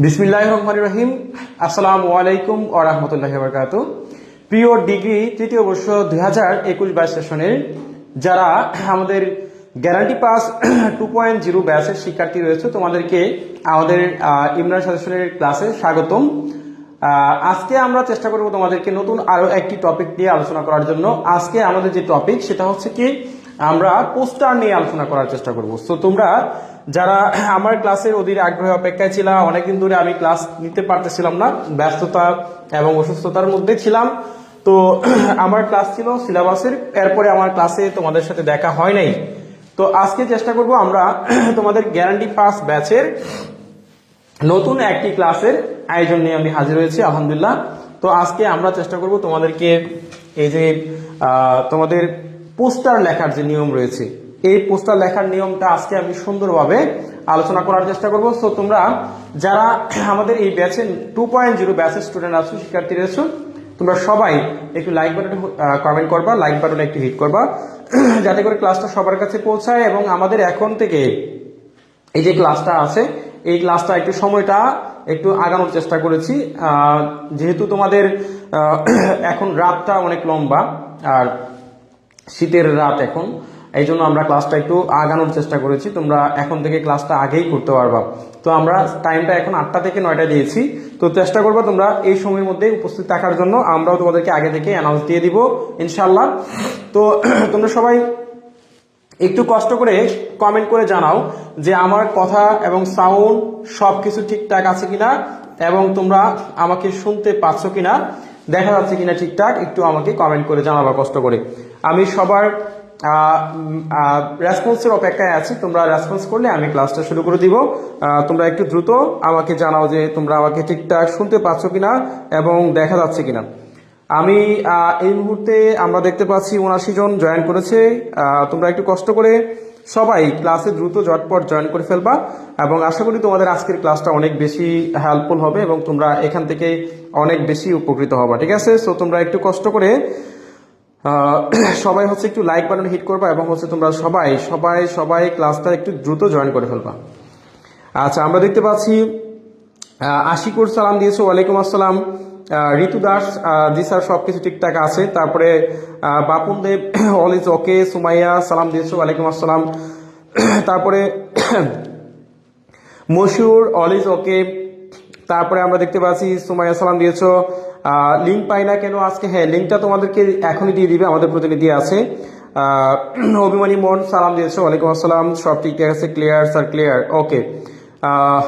বিসমিল্লাহির রহমানির রহিম। আসসালামু আলাইকুম ওয়া রাহমাতুল্লাহি ওয়া বারাকাতুহু। প্রিয় ডিগ্রি তৃতীয় বর্ষ 2021-22 সেশনের যারা আমাদের গ্যারান্টি পাস 2.0 ব্যাচের শিক্ষার্থী রয়েছে, তোমাদেরকে আমাদের ইমরান সাজেশনের ক্লাসে স্বাগতম। আজকে আমরা চেষ্টা করব তোমাদেরকে নতুন আরো একটি টপিক নিয়ে আলোচনা করার জন্য। আজকে আমাদের যে টপিক সেটা হচ্ছে কি, আমরা পোস্টার নিয়ে আলোচনা করার চেষ্টা করব। তো তোমরা যারা আমার ক্লাসের অধীরে আগ্রহে অপেক্ষায় ছিল, অনেকদিন ধরে আমি ক্লাস নিতে পারতেছিলাম না, ব্যস্ততা এবং অসুস্থতার মধ্যে ছিলাম। তো আমার ক্লাস ছিল সিলেবাসের, এরপরে আমার ক্লাসে তোমাদের সাথে দেখা হয় নাই। তো আজকে চেষ্টা করব আমরা তোমাদের গ্যারান্টি পাস ব্যাচের নতুন একটি ক্লাসের আয়োজন নিয়ে আমি হাজির হয়েছি, আলহামদুলিল্লাহ। তো আজকে আমরা চেষ্টা করব তোমাদেরকে এই যে তোমাদের পোস্টার লেখার যে নিয়ম রয়েছে, এই পোস্টার লেখার নিয়মটা আজকে আমি সুন্দরভাবে আলোচনা করার চেষ্টা করব। সো তোমরা যারা আমাদের এই ব্যাচে 2.0 ব্যাচের স্টুডেন্ট আছো, শিক্ষার্থী রয়েছো, তোমরা সবাই একটু লাইক বাটনে কমেন্ট করবা, লাইক বাটনে একটু হিট করবা, যাতে করে ক্লাসটা সবার কাছে পৌঁছায়। এবং আমাদের এখন থেকে এই যে ক্লাসটা আছে, এই ক্লাসটা একটু সময়টা একটু আগানোর চেষ্টা করেছি, যেহেতু তোমাদের এখন রাতটা অনেক লম্বা আর শীতের রাত এখন, এই জন্য আমরা ক্লাসটা একটু আগানোর চেষ্টা করেছি। তোমরা এখন থেকে ক্লাসটা আগেই করতে পারবা। তো আমরা টাইমটা এখন 8টা থেকে 9টা দিয়েছি। তো চেষ্টা করবো তোমরা এই সময়ের মধ্যে উপস্থিত থাকার জন্য। আমরাও তোমাদেরকে আগে থেকে অ্যানাউন্স দিয়ে দিব ইনশাল্লাহ। তো তোমরা সবাই একটু কষ্ট করে কমেন্ট করে জানাও যে আমার কথা এবং সাউন্ড সবকিছু ঠিকঠাক আছে কিনা, এবং তোমরা আমাকে শুনতে পাচ্ছ কিনা, দেখা যাচ্ছে কিনা ঠিকঠাক, একটু আমাকে কমেন্ট করে জানাবা কষ্ট করে। আমি সবার রেসপন্সের অপেক্ষায় আছি। তোমরা রেসপন্স করলে আমি ক্লাসটা শুরু করে দিব। তোমরা একটু দ্রুত আমাকে জানাও যে তোমরা আমাকে ঠিকঠাক শুনতে পাচ্ছ কিনা এবং দেখা যাচ্ছে কিনা। আমি এই মুহূর্তে আমরা দেখতে পাচ্ছি 79 জন জয়েন করেছে। তোমরা একটু কষ্ট করে সবাই ক্লাসে দ্রুত ঝটপট জয়েন করে ফেলবা, এবং আশা করি তোমাদের আজকের ক্লাসটা অনেক বেশি হেল্পফুল হবে এবং তোমরা এখান থেকে অনেক বেশি উপকৃত হবা। ঠিক আছে? সো তোমরা একটু কষ্ট করে সবাই হচ্ছে একটু লাইক বাটন হিট করবা, এবং হচ্ছে তোমরা সবাই সবাই সবাই ক্লাসটা একটু দ্রুত জয়েন করে ফেলবা। আচ্ছা, আমরা দেখতে পাচ্ছি আশিকুর সালাম দিয়েছো, ওয়ালাইকুম আসসালাম। ঋতু দাস, জি স্যার সবকিছু ঠিকঠাক আছে। তারপরে বাপুন দেব, অল ইজ ওকে। সুমাইয়া সালাম দিয়েছো, ওয়ালাইকুম আসসালাম। তারপরে মশিউর, অল ইজ ওকে। তারপরে আমরা দেখতে পাচ্ছি সুমাইয়া সালাম দিয়েছো। লিঙ্ক পাই না কেন আজকে? হ্যাঁ, লিঙ্কটা তোমাদেরকে এখনই দিয়ে দিবে, আমাদের প্রতিনিধি আছে। অভিমানী মন সালাম দিয়েছো, ওয়ালাইকুম আসসালাম। সব ঠিকঠাক আছে? ক্লিয়ার স্যার, ক্লিয়ার, ওকে।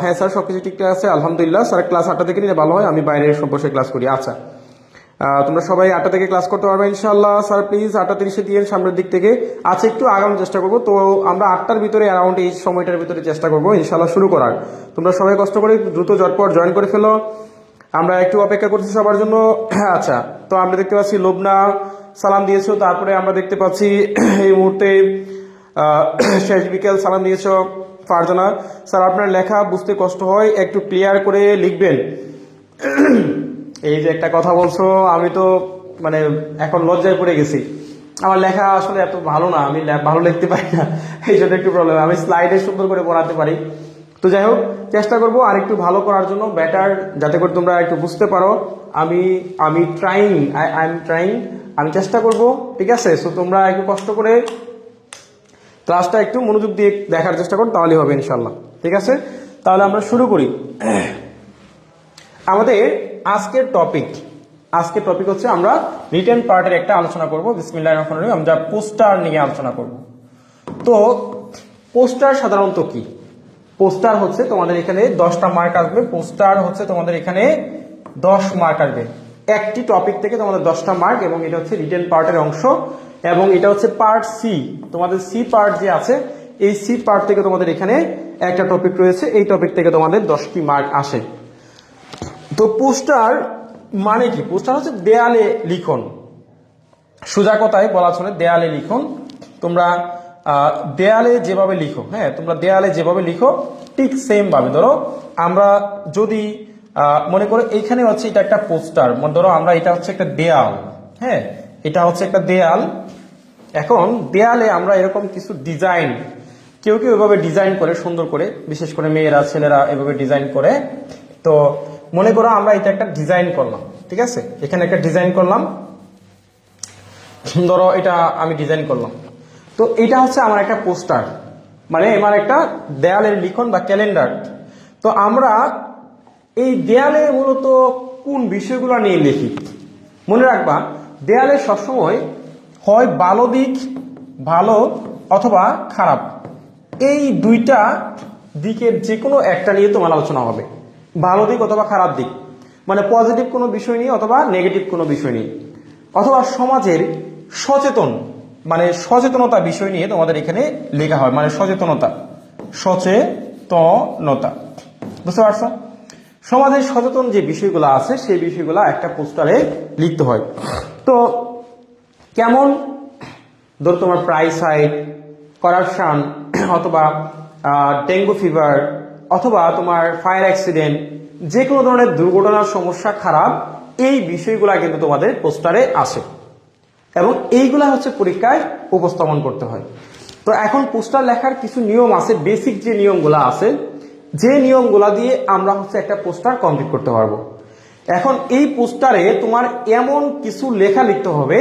হ্যাঁ স্যার সবকিছু ঠিকঠাক আছে আলহামদুলিল্লাহ। স্যার ক্লাস 8টা থেকে নিলে ভালো হয়, আমি বাইরে সব বসে ক্লাস করি। আচ্ছা, তোমরা সবাই 8টা থেকে ক্লাস করতে পারবে ইনশাল্লাহ। স্যার প্লিজ 8:30 দিয়ে সামনের দিক থেকে। আচ্ছা, একটু আগানোর চেষ্টা করবো। তো আমরা 8টার ভিতরে অ্যারাউন্ড এই সময়টার ভিতরে চেষ্টা করবো ইনশাল্লাহ শুরু করার। তোমরা সবাই কষ্ট করে দ্রুত ঝটপট জয়েন করে ফেলো, আমরা একটু অপেক্ষা করছি সবার জন্য। আচ্ছা, তো আমরা দেখতে পাচ্ছি লোবনা সালাম দিয়েছো। তারপরে আমরা দেখতে পাচ্ছি এই মুহূর্তে শেষ বিকেল সালাম দিয়েছো। ফারজানা, স্যার আপনার লেখা বুঝতে কষ্ট হয়, একটু ক্লিয়ার করে লিখবেন। এই যে একটা কথা বলছো, আমি তো মানে এখন লজ্জায় পড়ে গেছি। আমার লেখা আসলে এত ভালো না, আমি ভালো লিখতে পারি না, এই জন্য একটু প্রবলেম। আমি স্লাইডে সুন্দর করে পড়াতে পারি। তো যাই হোক, চেষ্টা করবো আর একটু ভালো করার জন্য, বেটার, যাতে করে তোমরা একটু বুঝতে পারো। আমি ট্রাইং, আই এম ট্রাইং, আমি চেষ্টা করব। ঠিক আছে? সো তোমরা একটু কষ্ট করে ক্লাসটা একটু মনোযোগ দিয়ে দেখার চেষ্টা করো, তাহলেই হবে ইনশাল্লাহ। ঠিক আছে? তাহলে আমরা শুরু করি আমাদের আজকের টপিক হচ্ছে আমরা রিটেন পার্টের একটা আলোচনা করব। বিসমিল্লাহির রহমানির রহিম। আমরা পোস্টার নিয়ে আলোচনা করব। তো পোস্টার সাধারণত কি? পোস্টার হচ্ছে তোমাদের এখানে 10টা মার্ক আসবে। পোস্টার হচ্ছে তোমাদের এখানে 10 মার্ক আসবে। একটি টপিক থেকে তোমাদের 10টা মার্ক, এবং এটা হচ্ছে রিটেন পার্টের অংশ, এবং এটা হচ্ছে পার্ট সি। তোমাদের সি পার্ট যে আছে, এই সি পার্ট থেকে তোমাদের এখানে একটা টপিক রয়েছে, এই টপিক থেকে তোমাদের 10টি মার্ক আসে। তো পোস্টার মানে কি? পোস্টার হচ্ছে দেয়ালে লিখন। সোজা কথায় বলা চলে দেয়ালে লিখন। তোমরা দেয়ালে যেভাবে লিখো, হ্যাঁ, তোমরা দেয়ালে যেভাবে লিখো ঠিক সেম ভাবে। ধরো আমরা যদি মনে করো এইখানে হচ্ছে এটা একটা পোস্টার, ধরো আমরা এটা হচ্ছে একটা দেয়াল, হ্যাঁ, এটা হচ্ছে একটা দেয়াল। এখন দেয়ালে আমরা এরকম কিছু ডিজাইন, কেউ কেউ এভাবে ডিজাইন করে সুন্দর করে, বিশেষ করে মেয়েরা ছেলেরা এভাবে ডিজাইন করে। তো মনে করো আমরা এটা একটা ডিজাইন করলাম, ঠিক আছে, এখানে একটা ডিজাইন করলাম, ধরো এটা আমি ডিজাইন করলাম। তো এটা হচ্ছে আমার একটা পোস্টার, মানে আমার একটা দেয়ালের লিখন বা ক্যালেন্ডার। তো আমরা এই দেয়ালে মূলত কোন বিষয়গুলো নিয়ে লিখি? মনে রাখবা, দেয়ালে সবসময় হয় ভালো দিক, ভালো অথবা খারাপ, এই দুইটা দিকের যে কোনো একটা নিয়ে তোমার আলোচনা হবে। ভালো দিক অথবা খারাপ দিক, মানে পজিটিভ কোনো বিষয় নিয়ে অথবা নেগেটিভ কোনো বিষয় নিয়ে, অথবা সমাজের সচেতন মানে সচেতনতা বিষয় নিয়ে তোমাদের এখানে লেখা হয়, মানে সচেতনতা, সচেতনতা, বুঝতে পারছো? সমাজের সচেতন যে বিষয়গুলো আছে সেই বিষয়গুলো একটা পোস্টারে লিখতে হয়। তো কেমন, ধরো তোমার প্রাইস হাইক, করাপশন, অথবা ডেঙ্গু ফিভার, অথবা তোমার ফায়ার অ্যাক্সিডেন্ট, যে কোনো ধরনের দুর্ঘটনার সমস্যা খারাপ, এই বিষয়গুলো কিন্তু তোমাদের পোস্টারে আসে এবং এইগুলা হচ্ছে পরীক্ষায় উপস্থাপন করতে হয়। তো এখন পোস্টার লেখার কিছু নিয়ম আছে, বেসিক যে নিয়মগুলো আছে, যে নিয়মগুলা দিয়ে আমরা হচ্ছে একটা পোস্টার কমপ্লিট করতে পারবো। এখন এই পোস্টারে তোমার এমন কিছু লেখা লিখতে হবে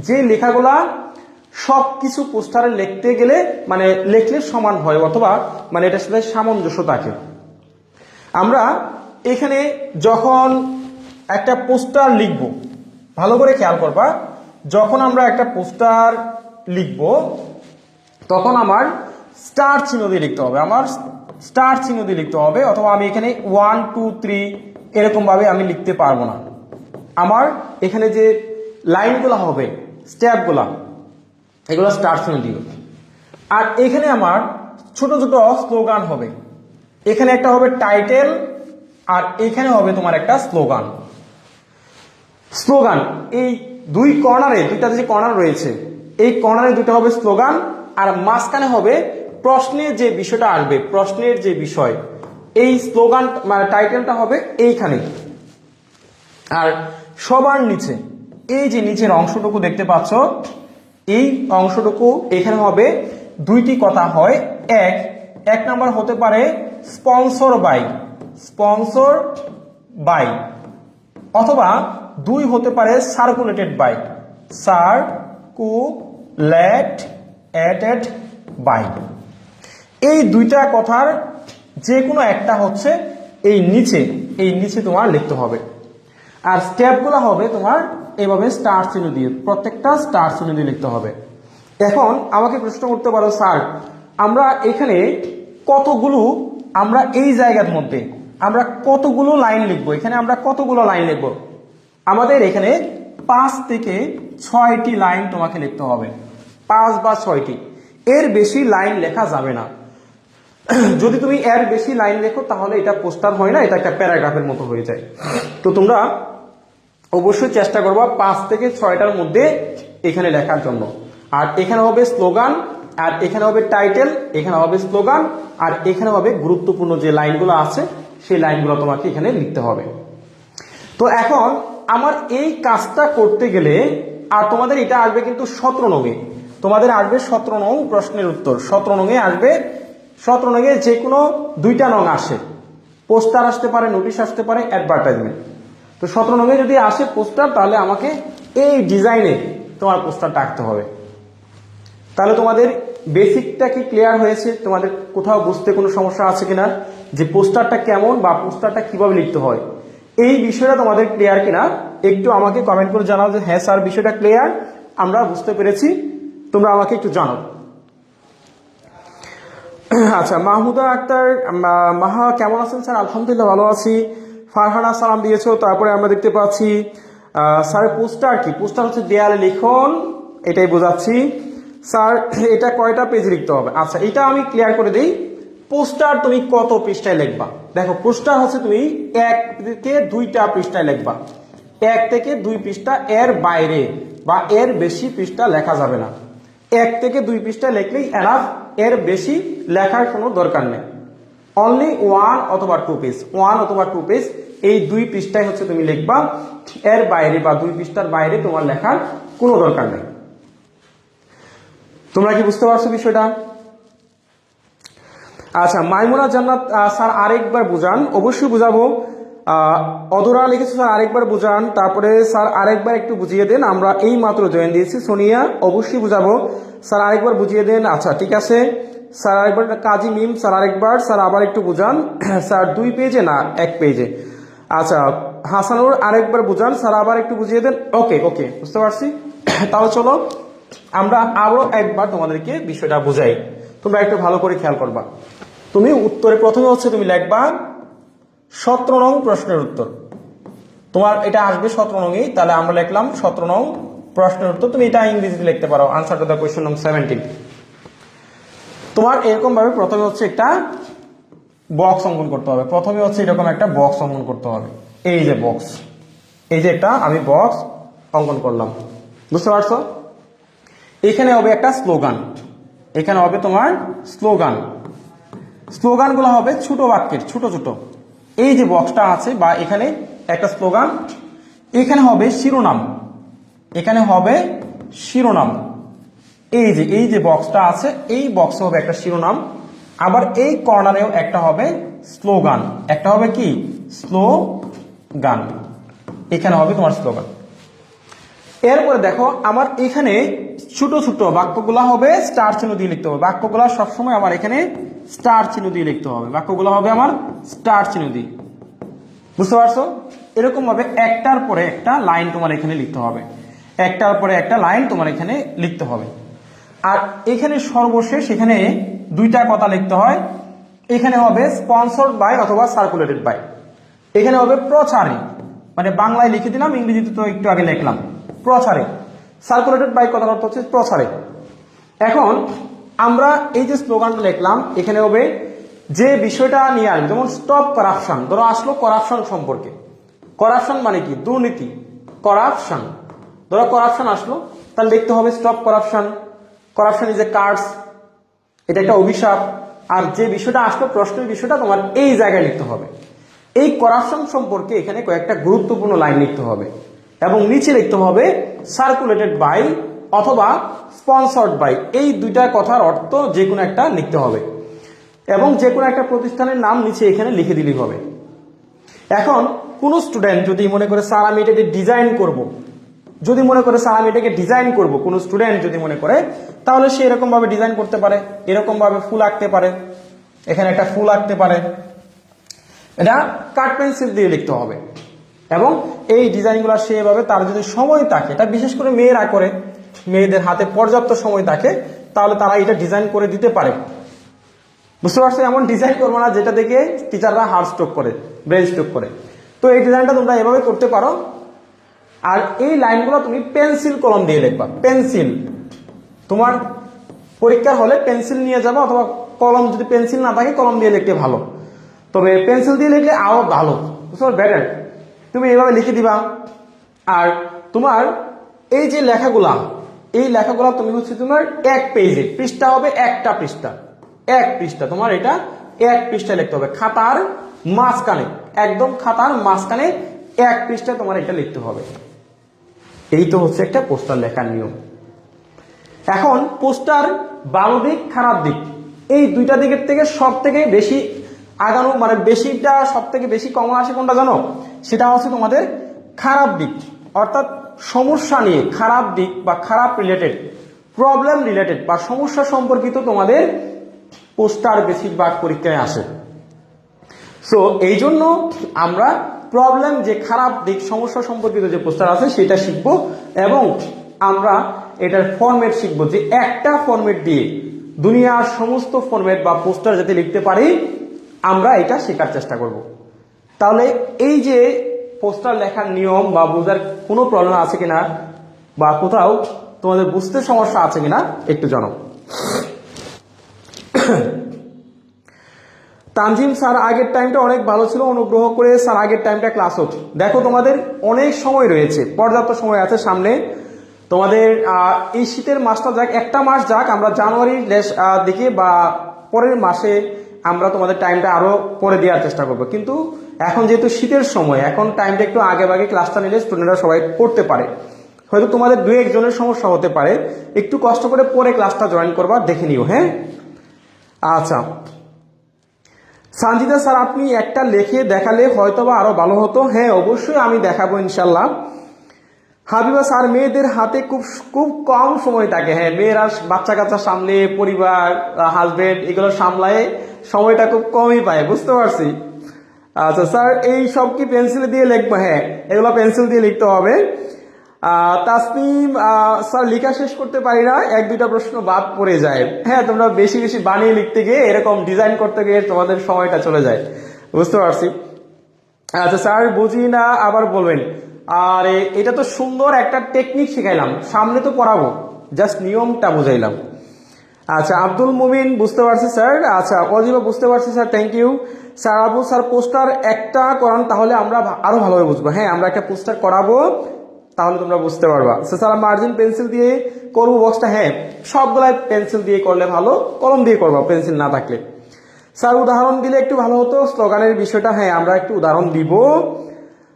যে লেখাগুলা সব কিছু পোস্টারে লিখতে গেলে মানে লেখলে সমান হয়, অথবা মানে এটার সাথে সামঞ্জস্য থাকে। আমরা এখানে যখন একটা পোস্টার লিখব, ভালো করে খেয়াল করবা, যখন আমরা একটা পোস্টার লিখব তখন আমার স্টার চিহ্ন দিয়ে লিখতে হবে, আমার স্টার চিহ্ন দিয়ে লিখতে হবে, অথবা আমি এখানে 1 2 3 এরকম ভাবে আমি লিখতে পারবো না। আমার এখানে যে লাইনগুলো হবে, স্টেপগুলা, এগুলো স্টার চিহ্ন দিও। আর এখানে আমার ছোট ছোট স্লোগান হবে, এখানে একটা হবে টাইটেল আর এখানে হবে তোমার একটা স্লোগান। স্লোগান এই দুই কর্নারে, দুইটা যে কর্নার রয়েছে এই কর্নারে দুটো হবে স্লোগান, আর মাঝখানে হবে প্রশ্নের যে বিষয়টা আসবে, প্রশ্নের যে বিষয়, এই স্লোগান মানে টাইটেলটা হবে এইখানে। আর সবার নিচে এই যে নিচের অংশটুকু দেখতে পাচ্ছ, এই অংশটুকু এখানে হবে দুইটি কথা হয়। এক নাম্বার হতে পারে স্পন্সর বাই, অথবা দুই হতে পারে সার্কুলেটেড বাই। এই দুইটা কথার যে কোনো একটা হচ্ছে এই নিচে তোমার লিখতে হবে। আর স্টেপগুলো হবে তোমার এইভাবে স্টার চিহ্ন দিয়ে, প্রত্যেকটা স্টার চিহ্ন দিয়ে লিখতে হবে। এখন আমাকে প্রশ্ন করতে পারো, স্যার আমরা এখানে কতগুলো, আমরা এই জায়গার মধ্যে আমরা কতগুলো লাইন লিখবো, এখানে আমরা কতগুলো লাইন লিখবো? আমাদের এখানে 5 থেকে 6টি লাইন তোমাকে লিখতে হবে, 5 বা 6টি, এর বেশি লাইন লেখা যাবে না। যদি তুমি এর বেশি লাইন লেখো তাহলে এটা পোস্টার হয় না, এটা একটা প্যারাগ্রাফের মতো হয়ে যায়। তো তোমরা অবশ্যই চেষ্টা করবা 5 থেকে 6টার মধ্যে এখানে লেখার জন্য। আর এখানে হবে স্লোগান, আর এখানে হবে টাইটেল, এখানে হবে স্লোগান, আর এখানে হবে গুরুত্বপূর্ণ যে লাইনগুলো আছে সেই লাইনগুলো তোমাকে এখানে লিখতে হবে। তো এখন আমার এই কাজটা করতে গেলে, আর তোমাদের এটা আসবে কিন্তু 17 নঙে, তোমাদের আসবে 17 নং প্রশ্নের উত্তর, 17 নঙে আসবে। 17 নঙে যে কোনো দুইটা নং আসে, পোস্টার আসতে পারে, নোটিশ আসতে পারে, অ্যাডভার্টাইজমেন্ট। তো 17 নঙে যদি আসে পোস্টার, তাহলে আমাকে এই ডিজাইনে তোমার পোস্টারটা আঁকতে হবে। তাহলে তোমাদের বেসিকটা কি ক্লিয়ার হয়েছে? তোমাদের কোথাও বুঝতে কোনো সমস্যা আছে কিনা, যে পোস্টারটা কেমন বা পোস্টারটা কিভাবে লিখতে হয়, এই বিষয়টা তোমাদের ক্লিয়ার কিনা একটু আমাকে কমেন্ট করে জানাও যে হ্যাঁ স্যার বিষয়টা ক্লিয়ার, আমরা বুঝতে পেরেছি, তোমরা আমাকে একটু জানাও। আচ্ছা, মাহমুদা আক্তার, মাহা কেমন আছেন স্যার? আলহামদুলিল্লাহ ভালো আছি। ফারহানা সালাম দিয়েছো। তারপরে আমরা দেখতে পাচ্ছি স্যার পোস্টার কি? পোস্টার হচ্ছে দেয়ালে লিখন, এটাই বোঝাচ্ছি। স্যার এটা কয়টা পেজ লিখতে হবে? আচ্ছা, এটা আমি ক্লিয়ার করে দিই। পোস্টার তুমি কত পৃষ্ঠায় লিখবা? দেখো, পোস্টার হচ্ছে তুমি 1 থেকে 2টা পৃষ্ঠায় লিখবা। 1 থেকে 2 পৃষ্ঠা, এর বাইরে বা এর বেশি পৃষ্ঠা লেখা যাবে না। 1 থেকে 2 পৃষ্ঠা লিখলেই এনাফ, এর বেশি লেখার কোনো দরকার নেই। অনলি 1 অথবা 2 পেজ, 1 অথবা 2 পেজ, এই 2 পৃষ্ঠায় হচ্ছে তুমি লিখবা। এর বাইরে বা 2 পৃষ্ঠার বাইরে তোমার লেখার কোনো দরকার নেই। তোমরা কি বুঝতে পারছো বিষয়টা? আচ্ছা, মাইমুনা জান্নাত স্যার আরেকবার বুঝান। অবশ্যই বুঝাবো। অদরা লিখেছে স্যার আরেকবার বুঝান। তারপরে স্যার আরেকবার একটু বুঝিয়ে দেন, আমরা এই মাত্র জয়েন দিয়েছি। সোনিয়া অবশ্যই বুঝাবো, স্যার আরেকবার বুঝিয়ে দেন। আচ্ছা ঠিক আছে স্যার আরেকবার। কাজী মিম স্যার আরেকবার, স্যার আবার একটু বুঝান। স্যার 2 পেজে না 1 পেজে। আচ্ছা হাসানুর আরেকবার বুঝান, স্যার আবার একটু বুঝিয়ে দেন। ওকে ওকে বুঝতে পারছি। তাহলে চলো আমরা আরো একবার তোমাদেরকে বিষয়টা বুঝাই, তোমরা একটু ভালো করে খেয়াল করবা। তুমি উত্তরে প্রথমে হচ্ছে তুমি লিখবা 17 নং প্রশ্নের উত্তর। তোমার এটা আসবে 17 নংই, তাহলে আমরা লিখলাম 17 নং প্রশ্নের উত্তর। তুমি এটা ইংরেজিতে লিখতে পারো, আনসার টু দ্য কোয়েশ্চন নং 17। তোমার এরকম ভাবে প্রথমে হচ্ছে একটা বক্স অঙ্কন করতে হবে। প্রথমে হচ্ছে এরকম একটা বক্স অঙ্কন করতে হবে। এই যে বক্স, এই যে একটা আমি বক্স অঙ্কন করলাম, বুঝতে পারছো? এখানে হবে একটা স্লোগান, এখানে হবে তোমার স্লোগান। স্লোগানগুলো হবে ছোট বাক্যের, ছোট ছোট। এই যে বক্সটা আছে বা এখানে একটা স্লোগান, এখানে হবে শিরোনাম, এখানে হবে শিরোনাম। এই যে বক্সটা আছে, এই বক্সে হবে একটা শিরোনাম। আবার এই কর্নারেও একটা হবে স্লোগান, একটা হবে কি স্লোগান, এখানে হবে তোমার স্লোগান। এরপরে দেখো আমার এখানে ছোট ছোট বাক্যগুলো হবে স্টার চিহ্ন দিয়ে লিখতে হবে। বাক্যগুলো সবসময় আমার এখানে স্টার চিহ্ন দিয়ে লিখতে হবে, বাক্যগুলো হবে আমার স্টার চিহ্ন দিয়ে, বুঝতে পারছো? এরকম ভাবে একটার পরে একটা লাইন তোমার এখানে লিখতে হবে, একটার পরে একটা লাইন তোমার এখানে লিখতে হবে। আর এখানে সর্বশেষ এখানে 2টা কথা লিখতে হয়। এখানে হবে স্পন্সর্ড বাই অথবা সার্কুলেটেড বাই, এখানে হবে প্রচারে, মানে বাংলায় লিখে দিলাম, ইংরেজিতে তো একটু আগে লিখলাম প্রচারে। সার্কুলেটেড বাই কথার অর্থ হচ্ছে প্রচারে। এখন আমরা এই যে স্লোগানটা লিখলাম, এখানে হবে যে বিষয়টা নিয়ে আসবে, যেমন স্টপ করাপশন, ধরো আসলো করাপশন সম্পর্কে। করাপশন মানে কি? দুর্নীতি, করাপশন। ধরো করাপশন আসলো, তাহলে লিখতে হবে stop corruption. Corruption is a curse, এটা একটা অভিশাপ। আর যে বিষয়টা আসলো, প্রশ্নের বিষয়টা তোমার এই জায়গায় লিখতে হবে। এই করাপশন সম্পর্কে এখানে কয়েকটা গুরুত্বপূর্ণ লাইন লিখতে হবে এবং নিচে লিখতে হবে সার্কুলেটেড বাই অথবা স্পন্সর্ড বাই। এই 2টা কথার অর্থ যে কোনো একটা লিখতে হবে এবং যে কোনো একটা প্রতিষ্ঠানের নাম নিচে এখানে লিখে দিলেই হবে। এখন কোনো স্টুডেন্ট যদি মনে করে স্যার আমি এটাকে ডিজাইন করব, যদি মনে করে স্যার আমি এটাকে ডিজাইন করব, কোনো স্টুডেন্ট যদি মনে করে, তাহলে সে এরকম ভাবে ডিজাইন করতে পারে। এরকম ভাবে ফুল আঁকতে পারে, এখানে একটা ফুল আঁকতে পারে। এটা কাঠ পেন্সিল দিয়ে লিখতে হবে এবং এই ডিজাইনগুলো সেভাবে তার যদি সময় থাকে, এটা বিশেষ করে মেয়েরা করে, মেয়েদের হাতে পর্যাপ্ত সময় থাকে, তাহলে তারা এটা ডিজাইন করে দিতে পারে, বুঝতে পারছো? এমন ডিজাইন করবো না যেটা দেখে টিচাররা হার্ট স্ট্রোক করে, ব্রেন স্ট্রোক করে। তো এই ডিজাইনটা তোমরা এভাবে করতে পারো। আর এই লাইনগুলো তুমি পেন্সিল কলম দিয়ে লিখবা। পেন্সিল, তোমার পরীক্ষার হলে পেন্সিল নিয়ে যাবো, অথবা কলম, যদি পেন্সিল না থাকে কলম দিয়ে লিখতে ভালো, তবে পেন্সিল দিয়ে লিখলে আরো ভালো, বুঝছো? বেটার। তুমি এভাবে লিখে দিবা। আর তোমার এই যে লেখাগুলা, এই লেখাগুলা তুমি হচ্ছে তোমার 1 পেজে, পৃষ্ঠা হবে একটা পৃষ্ঠা, 1 পৃষ্ঠা তোমার এটা 1 পৃষ্ঠা লিখতে হবে। খাতার মাঝখানে, একদম খাতার মাঝখানে 1 পৃষ্ঠা তোমার এটা লিখতে হবে। এই তো হচ্ছে একটা পোস্টার লেখার নিয়ম। এখন পোস্টার ভালো দিক খারাপ দিক, এই 2টা দিকের থেকে সব থেকে বেশি আগানো, মানে বেশিটা সব থেকে বেশি কমন আসে কোনটা জানো? সেটা হচ্ছে তোমাদের খারাপ দিক, অর্থাৎ সমস্যা নিয়ে খারাপ দিক বা খারাপ রিলেটেড, প্রবলেম রিলেটেড বা সমস্যা সম্পর্কিত তোমাদের পোস্টার বেশিরভাগ পরীক্ষায় আসে। সো এই জন্য আমরা প্রবলেম, যে খারাপ দিক, সমস্যা সম্পর্কিত যে পোস্টার আছে সেটা শিখবো এবং আমরা এটার ফরম্যাট শিখবো, যে একটা ফরম্যাট দিয়ে দুনিয়ার সমস্ত ফরম্যাট বা পোস্টার যাতে লিখতে পারি, আমরা এটা শেখার চেষ্টা করব। তাহলে এই যে পোস্টার লেখার নিয়ম বা বোঝার কোনো প্রবলেম আছে কিনা, বা কোথাও তোমাদের বুঝতে সমস্যা আছে কিনা একটু জানাও। তানজিম স্যার আগের টাইমটা অনেক ভালো ছিল, অনুগ্রহ করে স্যার আগের টাইমটা ক্লাস হোক। দেখো তোমাদের অনেক সময় রয়েছে, পর্যাপ্ত সময় আছে সামনে তোমাদের। এই শীতের মাসটা যাক, একটা মাস যাক, আমরা জানুয়ারির দিকে বা পরের মাসে আমরা তোমাদের টাইমটা আরো পরে দেওয়ার চেষ্টা করবো। কিন্তু এখন যেহেতু শীতের সময়, এখন টাইমটা একটু আগে ভাগে ক্লাসটা নিলে স্টুডেন্টরা সবাই পড়তে পারে। হয়তো তোমাদের 2-1 জনের সমস্যা হতে পারে, একটু কষ্ট করে পরে ক্লাসটা জয়েন করবা, দেখে নিও। হ্যাঁ, আচ্ছা সানজিদা স্যার আপনি একটা লেখে দেখালে হয়তোবা আরো ভালো হতো। হ্যাঁ অবশ্যই আমি দেখাবো ইনশাল্লাহ। হাবিবা স্যার মেয়েদের হাতে খুব খুব কম সময় থাকে। হ্যাঁ মেয়েরা বাচ্চা কাচ্চা সামলে পরিবার হাজবেন্ড এগুলো সামলায় সময়টা খুব কমই পায়, বুঝতে পারছি। আচ্ছা স্যার এই সব কি পেন্সিল দিয়ে লিখবো? হ্যাঁ এগুলো পেন্সিল দিয়ে লিখতে হবে। তাসনিম স্যার লেখা শেষ করতে পারি না, এক দুইটা প্রশ্ন বাদ পড়ে যায়। হ্যাঁ তোমরা বেশি বেশি বানিয়ে লিখতে গিয়ে এরকম ডিজাইন করতে গিয়ে তোমাদের সময়টা চলে যায়, বুঝতে পারছি। আচ্ছা স্যার বুঝি না আবার বলবেন। আর এটা তো সুন্দর একটা টেকনিক শিখাইলাম, সামনে তো পড়াবো, জাস্ট নিয়মটা বুঝাইলাম। আচ্ছা আব্দুল মুমিন বুঝতে পারছি স্যার। আচ্ছা অজিবা বুঝতে পারছি sir, thank you sir. Abu sir poster একটা করান তাহলে আমরা আরো ভালোভাবে বুঝবো। হ্যাঁ আমরা একটা পোস্টার করাবো তাহলে তোমরা বুঝতে পারবা। স্যার মার্জিন পেন্সিল দিয়ে করবো বক্সটা? হ্যাঁ সবগুলাই পেন্সিল দিয়ে করলে ভালো, কলম দিয়ে করবো পেন্সিল না থাকলে। স্যার উদাহরণ দিলে একটু ভালো হতো স্লোগানের বিষয়টা। হ্যাঁ আমরা একটু উদাহরণ দিব।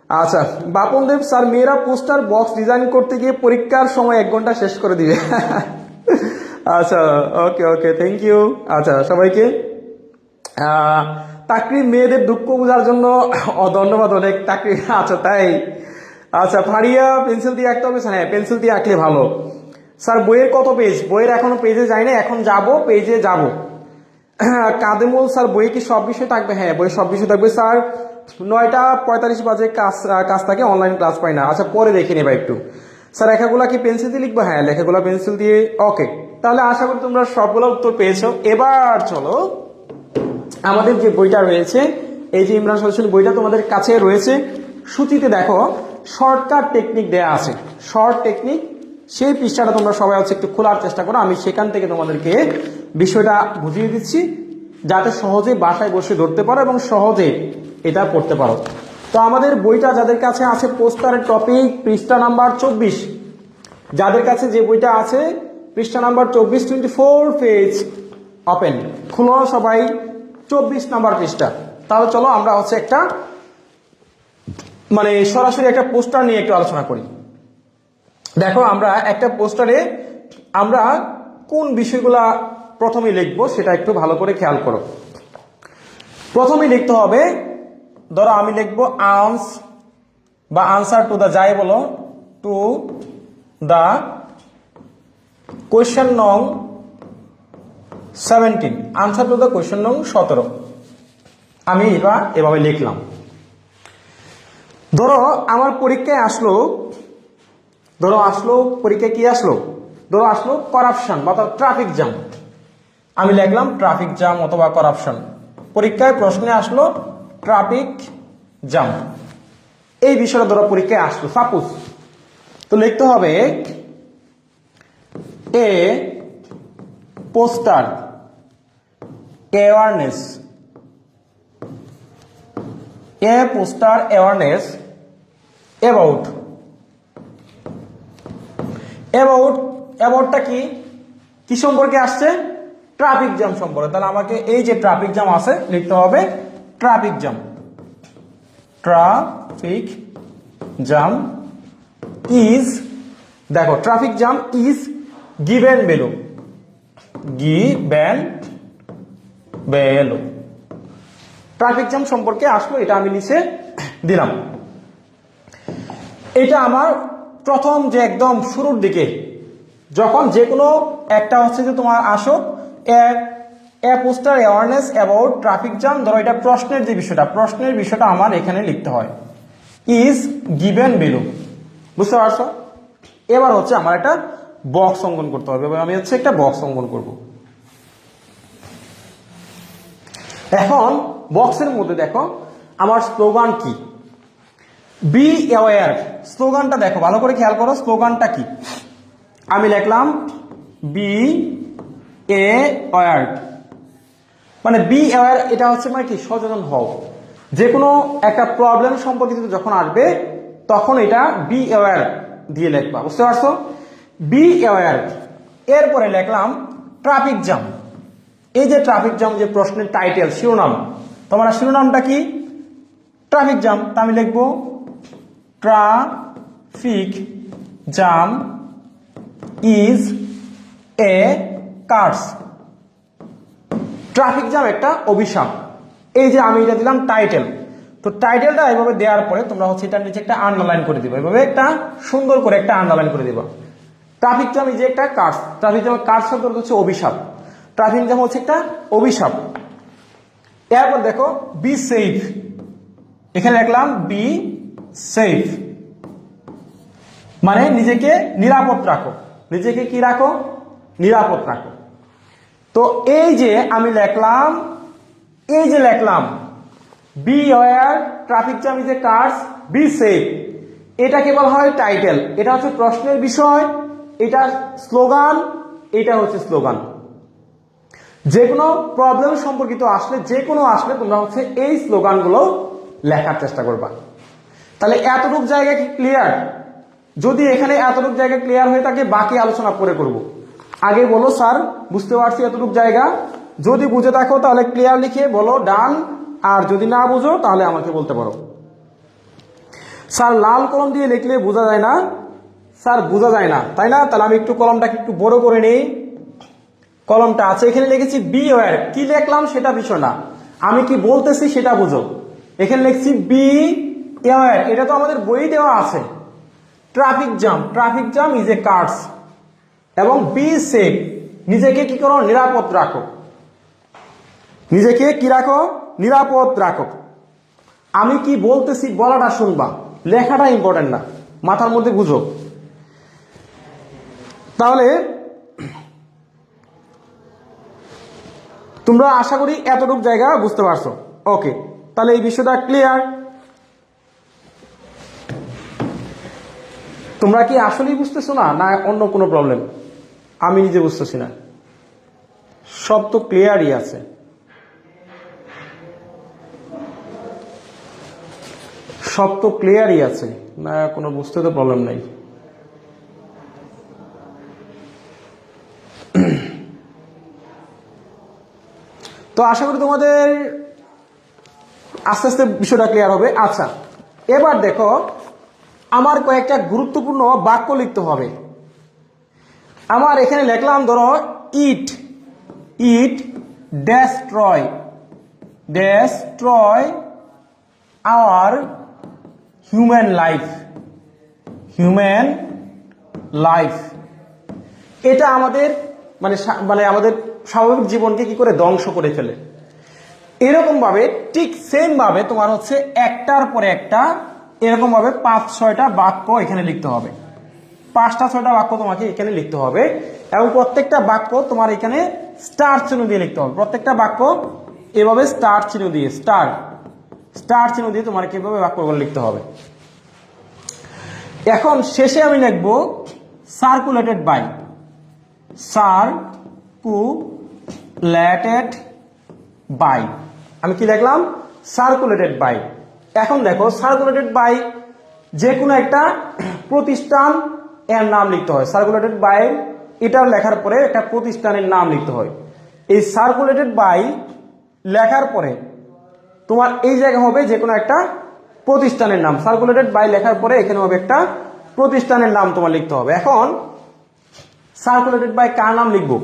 আচ্ছা বাপন দেব স্যার মেয়েরা পোস্টার বক্স ডিজাইন করতে গিয়ে পরীক্ষার সময় 1 ঘন্টা শেষ করে দিবে। আচ্ছা ওকে ওকে থ্যাংক ইউ। আচ্ছা সবাইকে তাকরি মেয়েদের দুঃখ বোঝার জন্য ধন্যবাদ অনেক তাকরি। আচ্ছা তাই। আচ্ছা ফারিয়া পেন্সিল দিয়ে আঁকতে হবে? হ্যাঁ পেন্সিল দিয়ে আঁকলে ভালো। স্যার বইয়ের কত পেজ? বইয়ের এখনো পেজে যাই না, এখন যাব পেজে যাব। কাদেমুল স্যার বইয়ে কি সব বিষয় থাকবে? হ্যাঁ বইয়ে সব বিষয় থাকবে স্যার। 9:45 বাজে কাজ থাকে, অনলাইন ক্লাস পাই না। আচ্ছা পরে দেখে নেবা একটু। স্যার লেখাগুলা কি পেন্সিল দিয়ে লিখবো? হ্যাঁ লেখাগুলা পেন্সিল দিয়ে। ওকে তাহলে আশা করি তোমরা সবগুলো উত্তর পেয়েছো। এবার চলো আমাদের যে বইটা রয়েছে, এই যে ইমরান সলিউশন বইটা তোমাদের কাছে রয়েছে, সূচিতে দেখো শর্টকাট টেকনিক দেয়া আছে, শর্ট টেকনিক। সেই পৃষ্ঠাটা তোমরা সবাই হচ্ছে একটু খোলার চেষ্টা করো, আমি সেখান থেকে তোমাদেরকে বিষয়টা বুঝিয়ে দিচ্ছি যাতে সহজে বাসায় বসে ধরতে পারো এবং সহজে এটা পড়তে পারো। তো আমাদের বইটা যাদের কাছে আছে পোস্টারের টপিক পৃষ্ঠা নাম্বার 24, যাদের কাছে যে বইটা আছে পৃষ্ঠা নাম্বার 24, 24 পেজ ওপেন, খুলো সবাই 24 নাম্বার পৃষ্ঠা। তাহলে চলো আমরা হচ্ছে একটা মানে সরাসরি একটা পোস্টার নিয়ে একটু আলোচনা করি। দেখো আমরা একটা পোস্টারে আমরা কোন বিষয়গুলা প্রথমে লিখবো সেটা একটু ভালো করে খেয়াল করো। প্রথমে লিখতে হবে, ধরো আমি লিখবো আনসার টু দা, যাই বলো, টু দা কোয়েশ্চেন নং 17, আনসার টু দা কোয়েশ্চেন নং 17। আমি এভাবে লিখলাম। ধরো আমার পরীক্ষায় আসলো, পরীক্ষায় কি আসলো? ধরো আসলো করাপশন বা ট্রাফিক জ্যাম। আমি লিখলাম ট্রাফিক জ্যাম অথবা করাপশন। পরীক্ষায় প্রশ্নে আসলো ট্রাফিক জ্যাম, এই বিষয়টা ধরো পরীক্ষায় আসলো সাপোজ। তো লিখতে হবে এ পোস্টার অ্যাওয়ারনেস, অ্যাবাউটটা কি সম্পর্কে আসছে? ট্রাফিক জ্যাম সম্পর্কে। তাহলে আমাকে এই যে ট্রাফিক জ্যাম আছে লিখতে হবে ট্রাফিক জ্যাম ইজ, দেখো traffic jam is given below, traffic jam সম্পর্কে আসলো, এটা আমি নিচে দিলাম। এটা আমার প্রথম যে একদম শুরুর দিকে যখন যে কোনো একটা হচ্ছে যে তোমার আসো a poster awareness about traffic jam, ধরো এটা প্রশ্নের যে বিষয়টা, প্রশ্নের বিষয়টা আমার এখানে লিখতে হয় ইজ গিভেন বিলো, বুঝতে পারছো? এবার হচ্ছে আমার একটা বক্স অঙ্কন করতে হবে, আমি হচ্ছে একটা বক্স অঙ্কন করব। এখন বক্সের মধ্যে দেখো আমার স্লোগান কি, বি অ্যাওয়্যার। স্লোগানটা দেখো ভালো করে খেয়াল করো, স্লোগানটা কি? আমি লিখলাম বি অ্যাওয়্যার, মানে বি অ্যাওয়্যার এটা হচ্ছে মানে কি সচেতন হও। যে কোনো একটা প্রবলেম সম্পর্কিত যখন আসবে তখন এটা বি অ্যাওয়্যার দিয়ে লিখবা, বুঝতে পারছো? Be aware. এরপরে লিখলাম ট্রাফিক জ্যাম। এই যে ট্রাফিক জ্যাম যে প্রশ্নের টাইটেল শিরোনাম, তোমার শিরোনামটা কি? Traffic jam. তা আমি লিখবো traffic jam is a curse. Traffic jam একটা অভিশাপ, এই যে আমি এটা দিলাম টাইটেল। তো টাইটেলটা এইভাবে দেওয়ার পরে তোমরা হচ্ছে এটার নিচে একটা আন্ডারলাইন করে দিবা, এইভাবে একটা সুন্দর করে একটা আন্ডারলাইন করে দিবা। ট্রাফিক জ্যাম এই যে একটা কার্স, ট্রাফিক জ্যাম কার্স শব্দ হচ্ছে অভিশাপ, ট্রাফিক জ্যাম হচ্ছে একটা অভিশাপ। এরপর দেখো বি সেফ, এখানে লিখলাম বি সেফ, মানে নিজেকে নিরাপদ রাখো, নিজেকে কি রাখো, নিরাপদ রাখো। তো এই যে আমি লিখলাম, এই যে লিখলাম beware traffic jam is a curse, be safe, এটাকে বলা হয় টাইটেল। এটা হচ্ছে প্রশ্নের বিষয়, এটা স্লোগান, এটা হচ্ছে স্লোগান। যে কোনো প্রবলেম সম্পর্কিত আসলে, যে কোনো আসলে তোমরা হচ্ছে এই স্লোগানগুলো লেখার চেষ্টা করবা। তাহলে এতটুক জায়গা কি ক্লিয়ার? যদি এখানে এতটুক জায়গা ক্লিয়ার হয়ে থাকে বাকি আলোচনা পরে করব। আগে বলো স্যার বুঝতে পারছি এতটুক জায়গা, যদি বুঝে থাকো তাহলে ক্লিয়ার লিখে বলো ডান, আর যদি না বুঝো তাহলে আমাকে বলতে পারো। স্যার লাল কলম দিয়ে লিখলে বোঝা যায় না, স্যার বোঝা যায় না তাই না? তাহলে আমি একটু কলমটাকে একটু বড় করে নেই। কলমটা আছে, এখানে লিখেছি বি ওয়্যার, কি লিখলাম সেটা বিষয় না, আমি কি বলতেছি সেটা বুঝো। এখানে লিখছি বি ওয়্যার, এটা তো আমাদের বই দেওয়া আছে। Traffic jam, traffic jam is a curse, এবং বি সেফ, নিজেকে কি করো, নিরাপদ রাখো, নিজেকে কি রাখো, নিরাপদ রাখো। আমি কি বলতেছি বলাটা শুনবা, লেখাটা ইম্পর্টেন্ট না, মাথার মধ্যে বুঝো। তাহলে তোমরা আশা করি এতটুকু জায়গা বুঝতে পারছো। ওকে, তাহলে এই বিষয়টা ক্লিয়ার। তোমরা কি আসলেই বুঝতেছো না, না অন্য কোনো প্রবলেম? আমি নিজে বুঝতেছি না, সব তো ক্লিয়ারই আছে। সব তো ক্লিয়ারই আছে, না কোনো বুঝতে তো প্রবলেম নাই। তো আশা করি তোমাদের আস্তে আস্তে বিষয়টা ক্লিয়ার হবে। আচ্ছা, এবার দেখো আমার কয়েকটা গুরুত্বপূর্ণ বাক্য লিখতে হবে। আমার এখানে লিখলাম ধরো it, it destroy, destroy our human life, human life, এটা আমাদের মানে মানে আমাদের স্বাভাবিক জীবনকে কি করে ধ্বংস করে ফেলে। এরকম ভাবে ঠিক সেম ভাবে তোমার হচ্ছে একটার পরে একটা এরকম ভাবে 5-6টা বাক্য এখানে লিখতে হবে, 5টা-6টা বাক্য তোমাকে এখানে লিখতে হবে, এবং প্রত্যেকটা বাক্য তোমার এখানে স্টার চিহ্ন দিয়ে লিখতে হবে। প্রত্যেকটা বাক্য এভাবে স্টার চিহ্ন দিয়ে, স্টার স্টার চিহ্ন দিয়ে তোমার কিভাবে বাক্যগুলো লিখতে হবে। এখন শেষে আমি লিখবো সার্কুলেটেড বাই, সার্কুলেটেড বাই, আমি কি লিখলাম, সার্কুলেটেড বাই। এখন দেখো সার্কুলেটেড বাই যে কোনো একটা প্রতিষ্ঠান এর নাম লিখতে হয়, সার্কুলেটেড বাই এটা লেখার পরে একটা প্রতিষ্ঠানের নাম লিখতে হয়। এই সার্কুলেটেড বাই লেখার পরে তোমার এই জায়গা হবে যে কোনো একটা প্রতিষ্ঠানের নাম, সার্কুলেটেড বাই লেখার পরে এখানে হবে একটা প্রতিষ্ঠানের নাম তোমার লিখতে হবে। এখন সার্কুলেটেড বাই কার নাম লিখবো?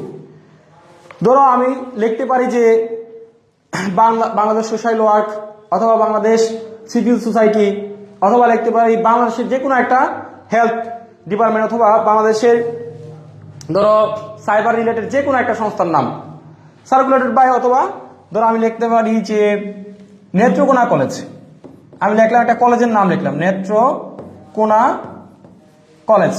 ধরো আমি লিখতে পারি যে বাংলাদেশ সোশ্যাল ওয়ার্ক, অথবা বাংলাদেশ সিভিল সোসাইটি, অথবা লিখতে পারি বাংলাদেশের যে কোনো একটা হেলথ ডিপার্টমেন্ট, অথবা বাংলাদেশের ধরো সাইবার রিলেটেড যে কোনো একটা সংস্থার নাম সার্কুলেটেড বাই। অথবা ধরো আমি লিখতে পারি যে নেত্রকোনা কলেজ, আমি লিখলাম একটা কলেজের নাম লিখলাম নেত্রকোনা কলেজ,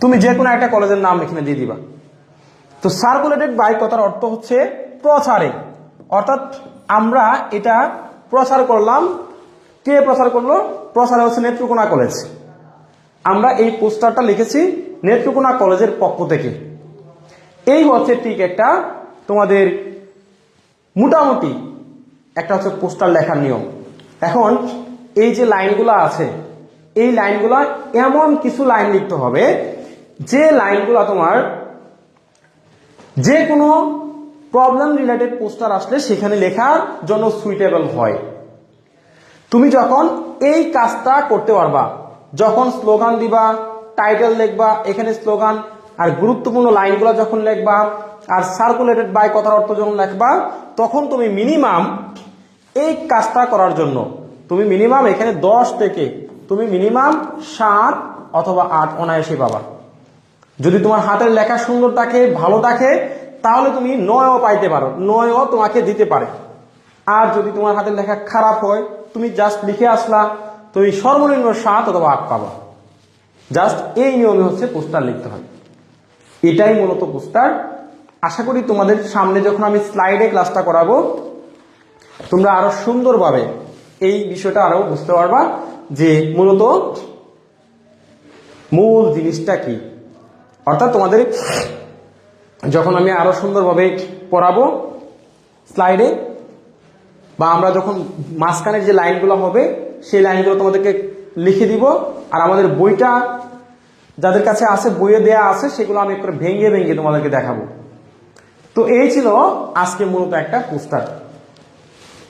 তুমি যে কোনো একটা কলেজের নাম এখানে দিয়ে দিবা। তো সার্কুলেটেড বাই কথার অর্থ হচ্ছে প্রচারে, অর্থাৎ আমরা এটা প্রচার করলাম। কে প্রচার করলো? প্রচার হচ্ছে নেত্রকোনা কলেজ। আমরা এই পোস্টারটা লিখেছি নেত্রকোনা কলেজের পক্ষ থেকে। এই হচ্ছে ঠিক একটা তোমাদের মোটামুটি একটা হচ্ছে পোস্টার লেখার নিয়ম। এখন এই যে লাইনগুলো আছে, এই লাইনগুলো এমন কিছু লাইন লিখতে হবে যে লাইনগুলো তোমার যে কোনো প্রবলেম রিলেটেড পোস্টার আসলে সেখানে লেখার জন্য সুইটেবল হয়। তুমি যখন এই কাজটা করতে পারবা, যখন স্লোগান দিবা, টাইটেল লিখবা, এখানে স্লোগান আর গুরুত্বপূর্ণ লাইনগুলো যখন লিখবা, আর সার্কুলেটেড বাই কথার অর্থ যখন লিখবা তখন তুমি মিনিমাম এই কাজটা করার জন্য তুমি মিনিমাম এখানে 10 থেকে তুমি মিনিমাম 7 অথবা 8 অনায়াসে পাবা। যদি তোমার হাতের লেখা সুন্দর থাকে, ভালো থাকে, তাহলে তুমি 9ও পাইতে পারো, 9ও তোমাকে দিতে পারে। আর যদি তোমার হাতের লেখা খারাপ হয়, তুমি জাস্ট লিখে আসলা, তুমি সর্বনিম্ন 7 অথবা 8 পাবা। জাস্ট এই নিয়মে হচ্ছে পোস্টার লিখতে হয়। এটাই মূলত পোস্টার। আশা করি তোমাদের সামনে যখন আমি স্লাইডে ক্লাসটা করাবো, তোমরা আরো সুন্দরভাবে এই বিষয়টা আরো বুঝতে পারবা যে মূলত মূল জিনিসটা কি। অর্থাৎ তোমাদের যখন আমি আরো সুন্দরভাবে পড়াবো স্লাইডে, বা আমরা যখন মাঝখানের যে লাইনগুলো হবে সেই লাইনগুলো তোমাদেরকে লিখে দিব, আর আমাদের বইটা যাদের কাছে আছে, বইয়ে দেয়া আছে, সেগুলো আমি একটু ভেঙে ভেঙে তোমাদেরকে দেখাবো। তো এই ছিল আজকে মূলত একটা পোস্টার,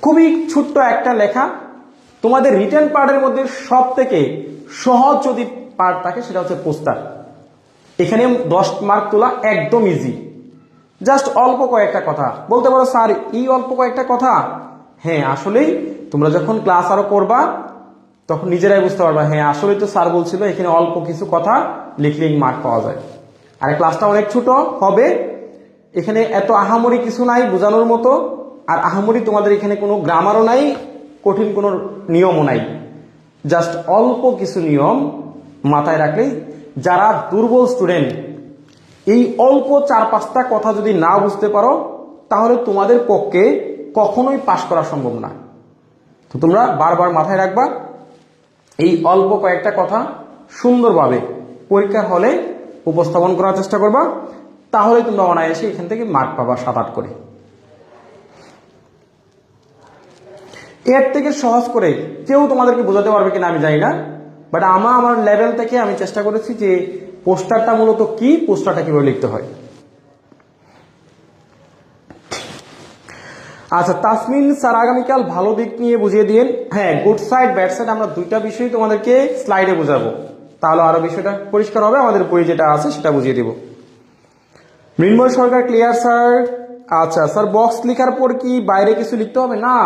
খুবই ছোট্ট একটা লেখা। তোমাদের রিটেন পার্টের মধ্যে সব থেকে সহজ যদি পার্ট থাকে সেটা হচ্ছে পোস্টার। এখানে 10 মার্ক তোলা একদম ইজি। জাস্ট অল্প কয়েকটা কথা বলতে পারো, স্যার এই অল্প কয়েকটা কথা। হ্যাঁ, আসলেই তোমরা যখন ক্লাস আরো করবা তখন নিজেরাই বুঝতে পারবা, হ্যাঁ আসলেই তো স্যার বলছিল এখানে অল্প কিছু কথা লিখলেই মার্ক পাওয়া যায়। আর ক্লাসটা অনেক ছোট হবে, এখানে এত আহামরি কিছু নাই বোঝানোর মতো। আর আহামরি তোমাদের এখানে কোনো গ্রামারও নাই, কঠিন কোনো নিয়মও নাই। জাস্ট অল্প কিছু নিয়ম মাথায় রাখলেই, যারা দুর্বল স্টুডেন্ট, এই অল্প 4-5টা কথা যদি না বুঝতে পারো তাহলে তোমাদের পক্ষে কখনোই পাশ করা সম্ভব না। তো তোমরা বারবার মাথায় রাখবা, এই অল্প কয়েকটা কথা সুন্দরভাবে পরীক্ষার হলে উপস্থাপন করার চেষ্টা করবা, তাহলে তোমরা অনায়াসে এখান থেকে মার্ক পাবা 7-8 করে। এর থেকে সহজ করে কেউ তোমাদেরকে বোঝাতে পারবে কিনা আমি জানি না, বাট আমার লেভেল থেকে আমি চেষ্টা করেছি যে পোস্টারটা মূলত কি, পোস্টারটা কিভাবে লিখতে হয়। আচ্ছা, তাসমিন স্যার আগামীকাল ভালো দিক নিয়ে বুঝিয়ে দিন। হ্যাঁ, গুড সাইড ব্যাড সাইড আমরা দুইটা বিষয় তোমাদেরকে স্লাইডে বোঝাবো, তাহলে আরো বিষয়টা পরিষ্কার হবে। আমাদের বই যেটা আছে সেটা বুঝিয়ে দেব। মৃন্ময় সরকার ক্লিয়ার স্যার। আচ্ছা স্যার, বক্স লেখার পর কি বাইরে কিছু লিখতে হবে? না,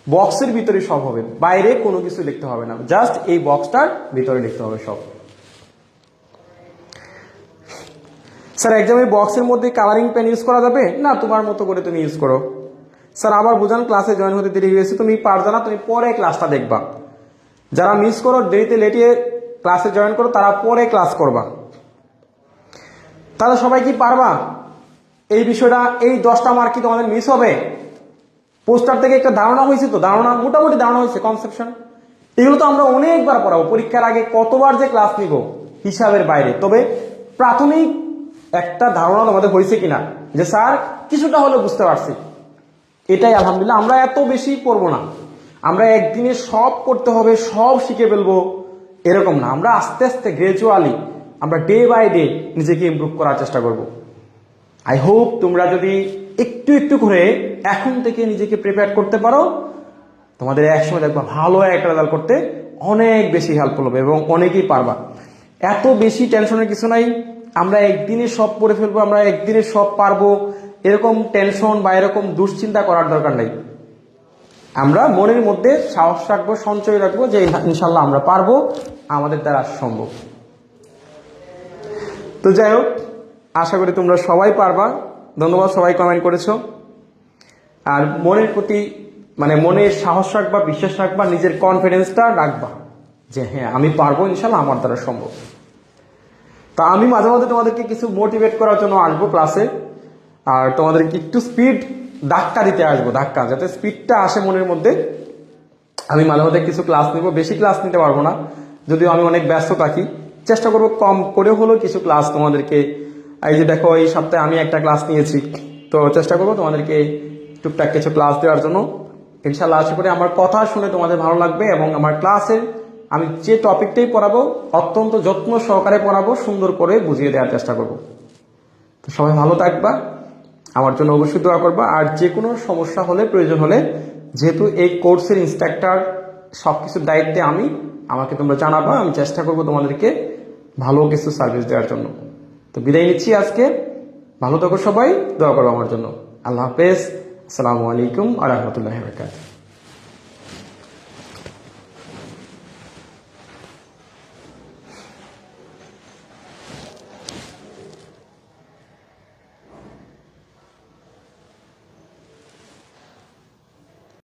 বক্সের ভিতরে সব হবে, বাইরে কোনো কিছু লিখতে হবে না, জাস্ট এই বক্সটার ভিতরে লিখতে হবে সব। স্যার এক্সামে বক্সের মধ্যে কালারিং পেন ইউজ করা যাবে না? তোমার মতো করে তুমি ইউজ করো। স্যার আবার বুঝান, ক্লাসে জয়েন হতে দেরি হয়েছে, তুমি পারবে না, তুমি পরে ক্লাসটা দেখবা। যারা মিস করো, দেরিতে লেটে ক্লাসে জয়েন করো, তারা পরে ক্লাস করবা। তাহলে সবাই কি পারবা এই বিষয়টা? এই 10টা মার্ক কি তোমাদের মিস হবে? পোস্টার থেকে একটা ধারণা হয়েছে, তো ধারণা মোটামুটি ধারণা হয়েছে, কনসেপশন। এগুলো তো আমরা অনেকবার পড়াবো, পরীক্ষার আগে কতবার যে ক্লাস নিব হিসাবের বাইরে। তবে প্রাথমিক একটা ধারণা তোমাদের হয়েছে কিনা যে স্যার কিছুটা হলেও বুঝতে পারছি, এটাই আলহামদুলিল্লাহ। আমরা এত বেশি পড়বো না, আমরা একদিনে সব করতে হবে, সব শিখে ফেলবো এরকম না। আমরা আস্তে আস্তে গ্রাজুয়ালি আমরা ডে বাই ডে নিজেকে ইমপ্রুভ করার চেষ্টা করব। আই হোপ তোমরা যদি একটু একটু করে এখন থেকে নিজেকে প্রিপেয়ার করতে পারো, তোমাদের একসময় দেখবা ভালো একটা রেজাল্ট করতে অনেক বেশি হেল্পফুল হবে এবং অনেকেই পারবা। এত বেশি টেনশনের কিছু নাই, আমরা একদিনে সব পড়ে ফেলবো, আমরা একদিনে সব পারবো, এরকম টেনশন বা এরকম দুশ্চিন্তা করার দরকার নেই। আমরা মনের মধ্যে সাহস রাখবো, সঞ্চয় রাখবো যে ইনশাল্লাহ আমরা পারবো, আমাদের দ্বারা সম্ভব। তো যাই হোক, আশা করি তোমরা সবাই পারবা। ধন্যবাদ, সবাই কমেন্ট করেছো। আর মনের প্রতি মনের সাহস রাখবা, বিশ্বাস রাখবা, নিজের কনফিডেন্সটা রাখবা যে হ্যাঁ আমি পারবো, ইনশাল্লাহ আমার দ্বারা সম্ভব। তা আমি মাঝে মাঝে তোমাদেরকে কিছু মোটিভেট করার জন্য আসবো ক্লাসে, আর তোমাদেরকে একটু স্পিড ধাক্কা দিতে আসবো, ধাক্কা, যাতে স্পিডটা আসে মনের মধ্যে। আমি মাঝে মাঝে কিছু ক্লাস নিব, বেশি ক্লাস নিতে পারবো না, যদিও আমি অনেক ব্যস্ত থাকি। চেষ্টা করবো কম করে হলেও কিছু ক্লাস তোমাদেরকে, এই যে দেখো এই সপ্তাহে আমি একটা ক্লাস নিয়েছি, তো চেষ্টা করবো তোমাদেরকে টুকটাক কিছু ক্লাস দেওয়ার জন্য। ইনশাল্লাহ আশা করি আমার কথা শুনে তোমাদের ভালো লাগবে এবং আমার ক্লাসের আমি যে টপিকটাই পড়াবো অত্যন্ত যত্ন সহকারে পড়াবো, সুন্দর করে বুঝিয়ে দেওয়ার চেষ্টা করব। তো সবাই ভালো থাকবা, আমার জন্য অবশ্যই দোয়া করবা। আর যে কোনো সমস্যা হলে, প্রয়োজন হলে, যেহেতু এই কোর্সের ইনস্ট্রাক্টর, সবকিছুর দায়িত্বে আমাকে তোমরা জানাবা, আমি চেষ্টা করব তোমাদেরকে ভালো কিছু সার্ভিস দেওয়ার জন্য। তো বিদায় নিচ্ছি আজকে, ভালো থাকো সবাই, দোয়া করো আমার জন্য। আল্লাহ হাফেজ। আসসালামু আলাইকুম ওয়া রাহমাতুল্লাহি ওয়া বারাকাতুহু।